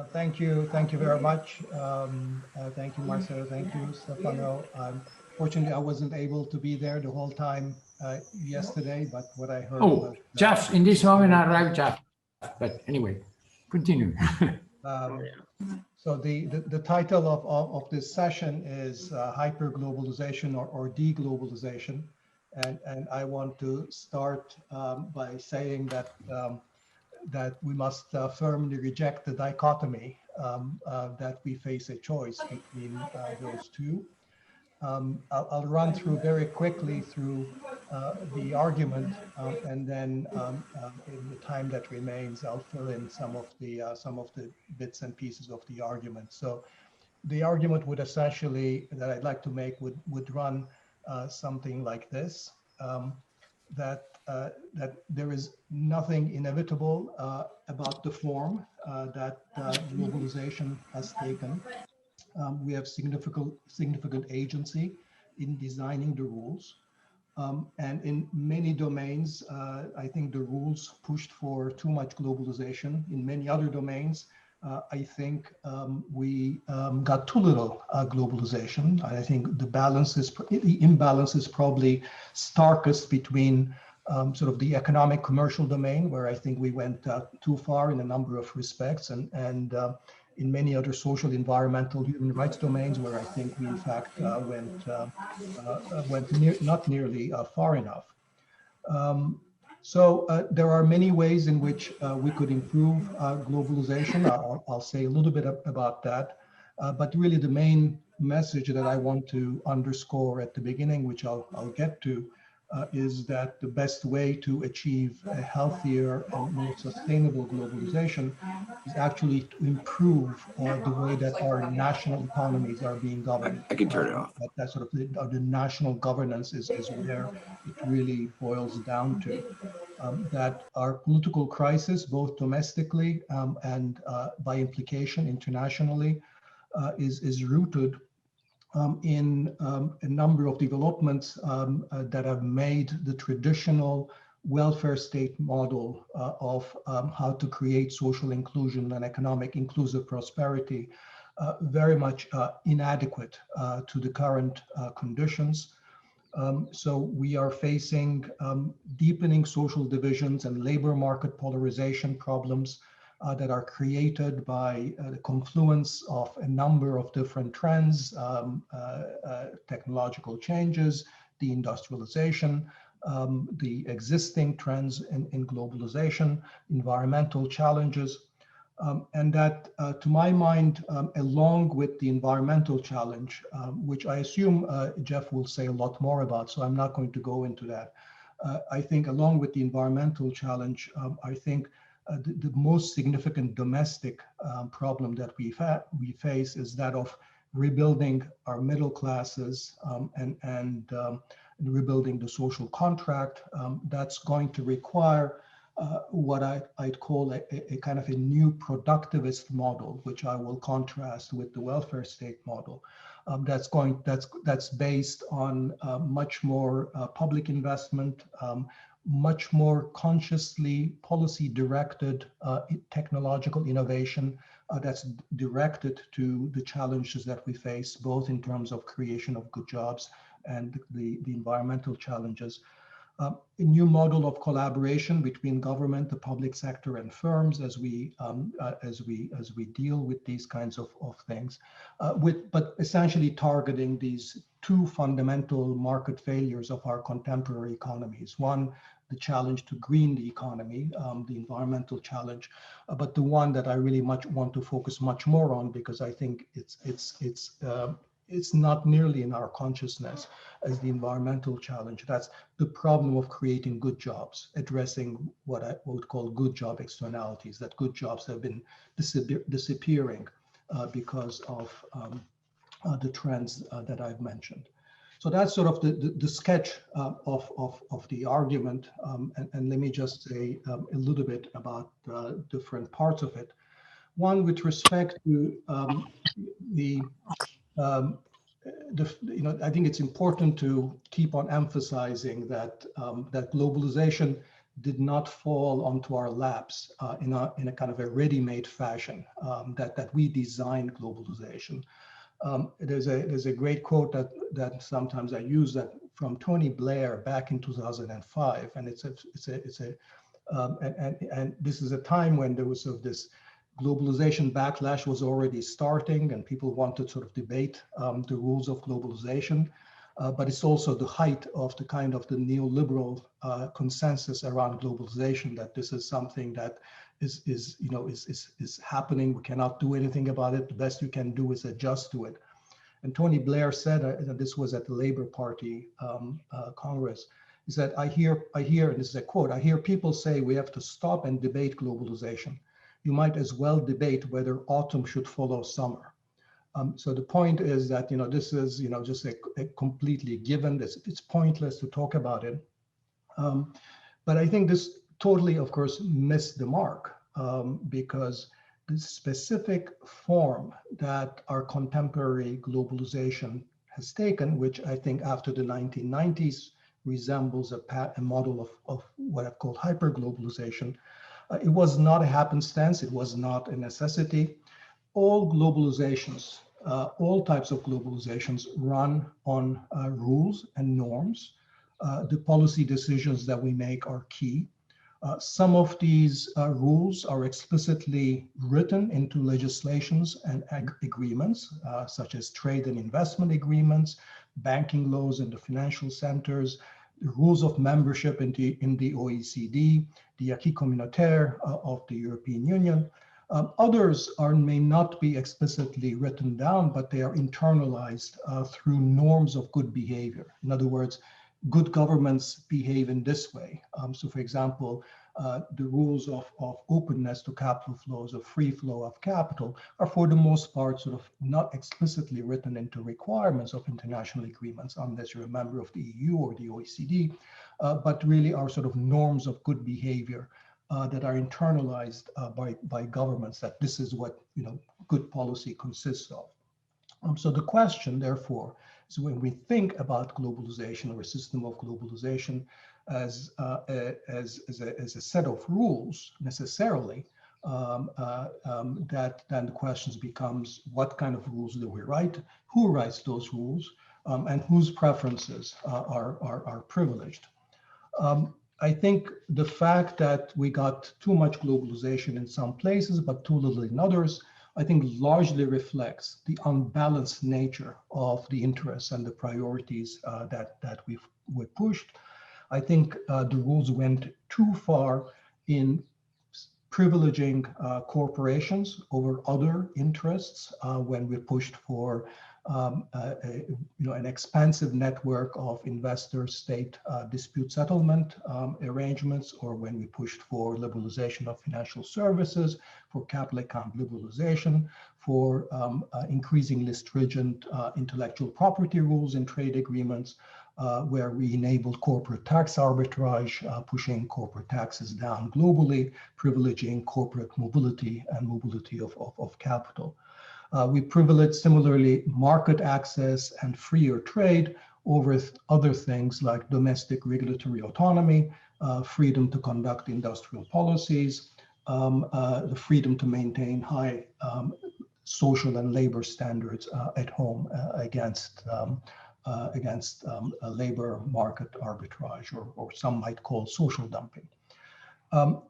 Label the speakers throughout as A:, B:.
A: Thank you very much. Thank you, Marcelo. Thank you, Stefano. Fortunately, I wasn't able to be there the whole time yesterday, but what I heard
B: Oh,
A: was
B: just in this moment I arrived just, but anyway, continue.
A: um, so the title of this session is hyperglobalization or deglobalization, and I want to start by saying that that we must firmly reject the dichotomy that we face a choice between those two. I'll run through very quickly through the argument, and then in the time that remains, I'll fill in some of the bits and pieces of the argument. So the argument would essentially that I'd like to make would run something like this: that there is nothing inevitable about the form that globalization has taken. We have significant agency in designing the rules. And in many domains, I think the rules pushed for too much globalization. In many other domains, I think we got too little globalization. I think the imbalance is probably starkest between sort of the economic commercial domain, where I think we went too far in a number of respects, and in many other social, environmental, human rights domains, where I think we in fact went not nearly far enough. So there are many ways in which we could improve globalization. I'll say a little bit about that. But really the main message that I want to underscore at the beginning, which I'll get to, is that the best way to achieve a healthier and more sustainable globalization is actually to improve the way that our national economies are being governed.
C: I can turn it off.
A: That sort of the national governance is where it really boils down to. That our political crisis, both domestically and by implication internationally, is rooted in a number of developments that have made the traditional welfare state model of how to create social inclusion and economic inclusive prosperity very much inadequate to the current conditions. So we are facing deepening social divisions and labor market polarization problems that are created by the confluence of a number of different trends, technological changes, deindustrialization, the existing trends in globalization, environmental challenges, and that, to my mind, along with the environmental challenge, which I assume Jeff will say a lot more about, so I'm not going to go into that. I think along with the environmental challenge, I think the most significant domestic problem that we face is that of rebuilding our middle classes and rebuilding the social contract. That's going to require what I'd call a kind of a new productivist model, which I will contrast with the welfare state model. That's based on much more public investment, much more consciously policy-directed technological innovation that's directed to the challenges that we face, both in terms of creation of good jobs and the environmental challenges. A new model of collaboration between government, the public sector, and firms as we deal with these kinds of things, but essentially targeting these two fundamental market failures of our contemporary economies. One, the challenge to green the economy, the environmental challenge, but the one that I really want to focus much more on, because I think it's not nearly in our consciousness as the environmental challenge. That's the problem of creating good jobs, addressing what I would call good job externalities, that good jobs have been disappearing because of the trends that I've mentioned. So that's sort of the sketch of the argument. And let me just say a little bit about different parts of it. One, with respect to I think it's important to keep on emphasizing that that globalization did not fall onto our laps in a kind of a ready-made fashion, that we designed globalization. There's a great quote that sometimes I use, that from Tony Blair back in 2005, and and this is a time when there was sort of this globalization backlash was already starting, and people wanted to sort of debate the rules of globalization. But it's also the height of the kind of the neoliberal consensus around globalization, that this is something that is happening. We cannot do anything about it. The best you can do is adjust to it. And Tony Blair said, this was at the Labour Party Congress, he said, I hear, and this is a quote, I hear people say we have to stop and debate globalization. You might as well debate whether autumn should follow summer. So the point is that, this is, just a completely given. It's pointless to talk about it. But I think this totally, of course, missed the mark, because the specific form that our contemporary globalization has taken, which I think after the 1990s resembles a model of what I've called hyperglobalization. It was not a happenstance. It was not a necessity. All globalizations, all types of globalizations run on rules and norms. The policy decisions that we make are key. Some of these rules are explicitly written into legislations and agreements, such as trade and investment agreements, banking laws in the financial centers, the rules of membership in the OECD, the acquis communautaire of the European Union. Others may not be explicitly written down, but they are internalized through norms of good behavior. In other words, good governments behave in this way. So for example, the rules of openness to capital flows, of free flow of capital, are for the most part sort of not explicitly written into requirements of international agreements, unless you're a member of the EU or the OECD, but really are sort of norms of good behavior that are internalized by governments, that this is what good policy consists of. So the question, therefore, is when we think about globalization or a system of globalization as a set of rules necessarily, that then the questions becomes, what kind of rules do we write? Who writes those rules? And whose preferences are privileged? I think the fact that we got too much globalization in some places, but too little in others, I think largely reflects the unbalanced nature of the interests and the priorities that we pushed. I think the rules went too far in privileging corporations over other interests when we pushed for an expansive network of investor-state dispute settlement arrangements, or when we pushed for liberalization of financial services, for capital account liberalization, for increasingly stringent intellectual property rules in trade agreements, where we enabled corporate tax arbitrage, pushing corporate taxes down globally, privileging corporate mobility and mobility of capital. We privilege similarly market access and freer trade over other things like domestic regulatory autonomy, freedom to conduct industrial policies, the freedom to maintain high social and labor standards at home against labor market arbitrage, or some might call social dumping.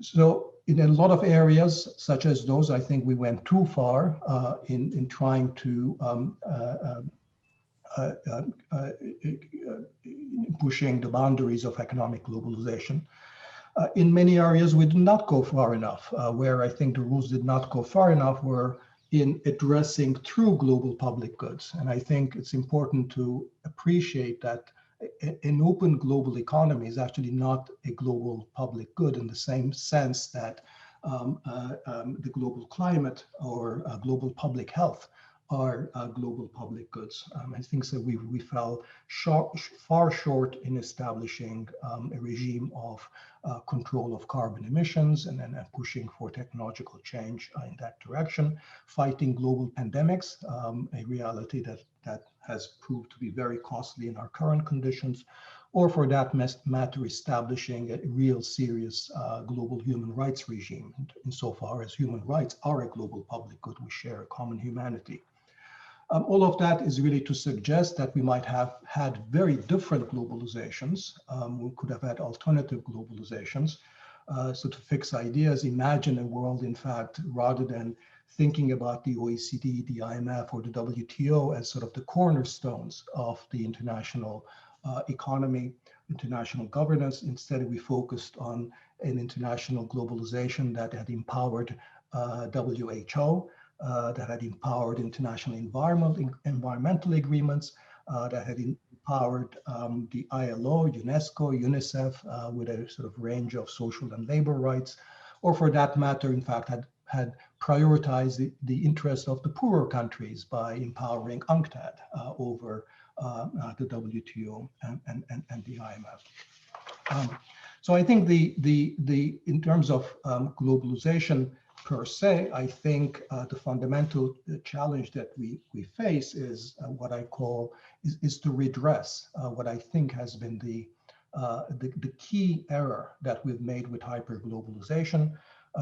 A: So in a lot of areas, such as those, I think we went too far in trying to pushing the boundaries of economic globalization. In many areas, we did not go far enough. Where I think the rules did not go far enough were in addressing true global public goods. And I think it's important to appreciate that an open global economy is actually not a global public good in the same sense that the global climate or global public health are global public goods. I think that we fell far short in establishing a regime of control of carbon emissions, and then pushing for technological change in that direction, fighting global pandemics, a reality that has proved to be very costly in our current conditions, or for that matter, establishing a real serious global human rights regime, insofar as human rights are a global public good. We share a common humanity. All of that is really to suggest that we might have had very different globalizations. We could have had alternative globalizations. So to fix ideas, imagine a world, in fact, rather than thinking about the OECD, the IMF, or the WTO as sort of the cornerstones of the international economy, international governance. Instead, we focused on an international globalization that had empowered WHO, that had empowered international environmental agreements, that had empowered the ILO, UNESCO, UNICEF, with a sort of range of social and labor rights, or for that matter, in fact, had prioritized the interests of the poorer countries by empowering UNCTAD over the WTO and the IMF. So I think in terms of globalization per se, I think the fundamental challenge that we face is what I call is to redress what I think has been the key error that we've made with hyperglobalization.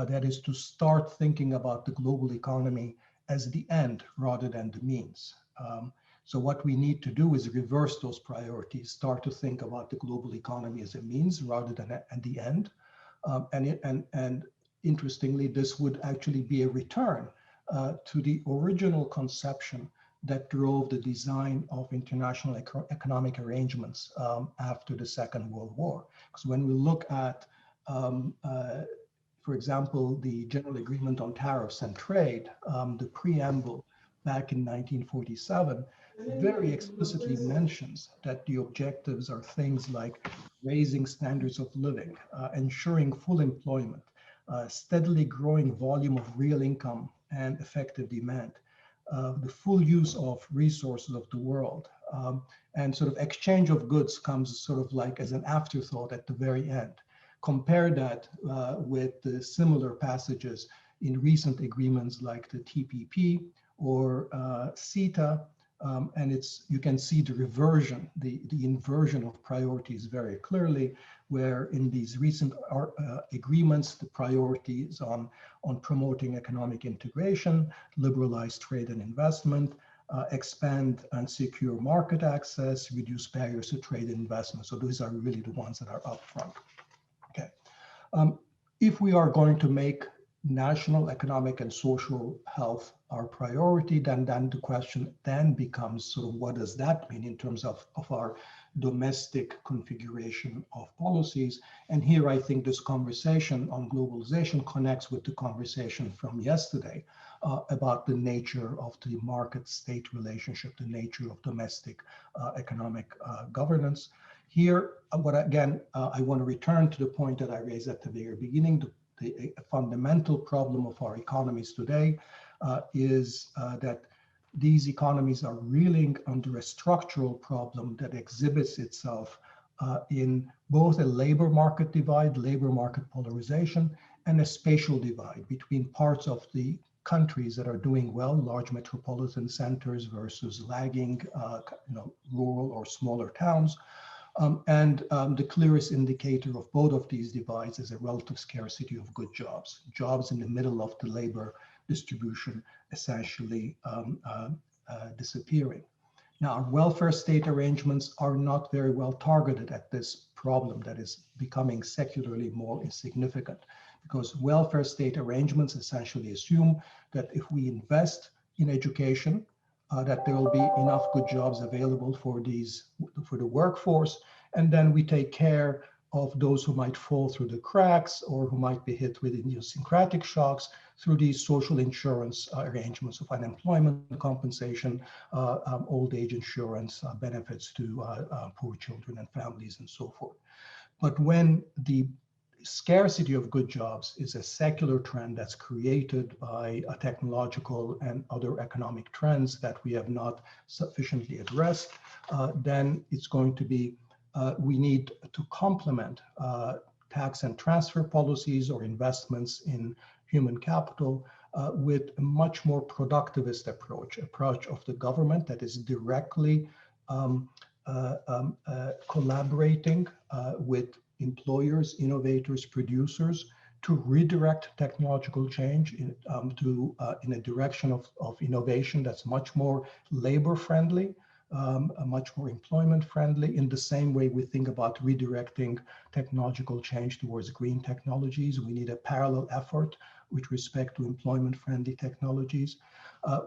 A: That is to start thinking about the global economy as the end rather than the means. So what we need to do is reverse those priorities, start to think about the global economy as a means rather than at the end. And interestingly, this would actually be a return to the original conception that drove the design of international economic arrangements after the Second World War. Because when we look at, for example, the General Agreement on Tariffs and Trade, the preamble back in 1947, very explicitly mentions that the objectives are things like raising standards of living, ensuring full employment, steadily growing volume of real income and effective demand, the full use of resources of the world, and sort of exchange of goods comes sort of like as an afterthought at the very end. Compare that with the similar passages in recent agreements like the TPP or CETA, and you can see the reversion, the inversion of priorities very clearly, where in these recent agreements, the priority is on promoting economic integration, liberalize trade and investment, expand and secure market access, reduce barriers to trade and investment. So those are really the ones that are up front. Okay. If we are going to make national economic and social health our priority, then the question then becomes sort of what does that mean in terms of our domestic configuration of policies? And here I think this conversation on globalization connects with the conversation from yesterday about the nature of the market-state relationship, the nature of domestic economic governance. Here, I want to return to the point that I raised at the very beginning. The fundamental problem of our economies today is that these economies are reeling under a structural problem that exhibits itself in both a labor market divide, labor market polarization, and a spatial divide between parts of the countries that are doing well, large metropolitan centers versus lagging, rural or smaller towns. The clearest indicator of both of these divides is a relative scarcity of good jobs, jobs in the middle of the labor distribution essentially disappearing. Now, our welfare state arrangements are not very well targeted at this problem that is becoming secularly more insignificant, because welfare state arrangements essentially assume that if we invest in education, that there will be enough good jobs available for the workforce, and then we take care of those who might fall through the cracks or who might be hit with idiosyncratic shocks through these social insurance arrangements of unemployment compensation, old age insurance, benefits to poor children and families, and so forth. But when the scarcity of good jobs is a secular trend that's created by a technological and other economic trends that we have not sufficiently addressed, then it's going to be, we need to complement tax and transfer policies or investments in human capital with a much more productivist approach of the government that is directly collaborating with employers, innovators, producers to redirect technological change in a direction of innovation that's much more labor friendly, much more employment friendly, in the same way we think about redirecting technological change towards green technologies. We need a parallel effort with respect to employment friendly technologies.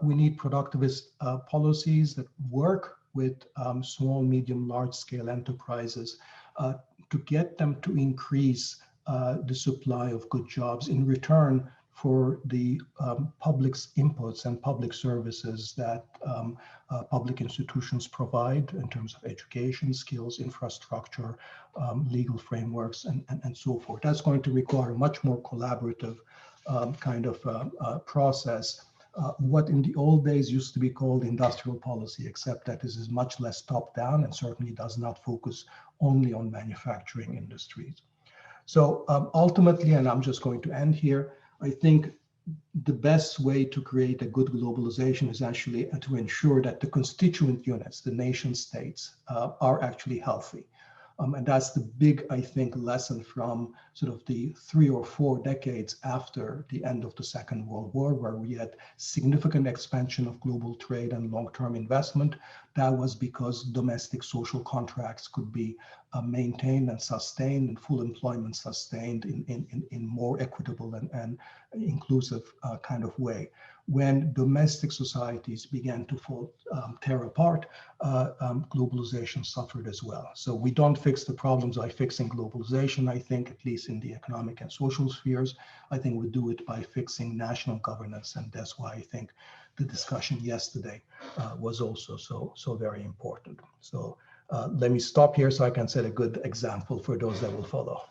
A: We need productivist policies that work with small, medium, large scale enterprises to get them to increase the supply of good jobs in return for the public's inputs and public services that public institutions provide in terms of education, skills, infrastructure, legal frameworks, and so forth. That's going to require a much more collaborative kind of process. What in the old days used to be called industrial policy, except that this is much less top-down and certainly does not focus only on manufacturing industries. So ultimately, and I'm just going to end here, I think the best way to create a good globalization is actually to ensure that the constituent units, the nation states, are actually healthy. And that's the big, I think, lesson from sort of the 3 or 4 decades after the end of the Second World War, where we had significant expansion of global trade and long-term investment. That was because domestic social contracts could be maintained and sustained, and full employment sustained in more equitable and inclusive kind of way. When domestic societies began to tear apart, globalization suffered as well. So we don't fix the problems by fixing globalization, I think, at least in the economic and social spheres. I think we do it by fixing national governance, and that's why I think the discussion yesterday was also so very important. So let me stop here so I can set a good example for those that will follow.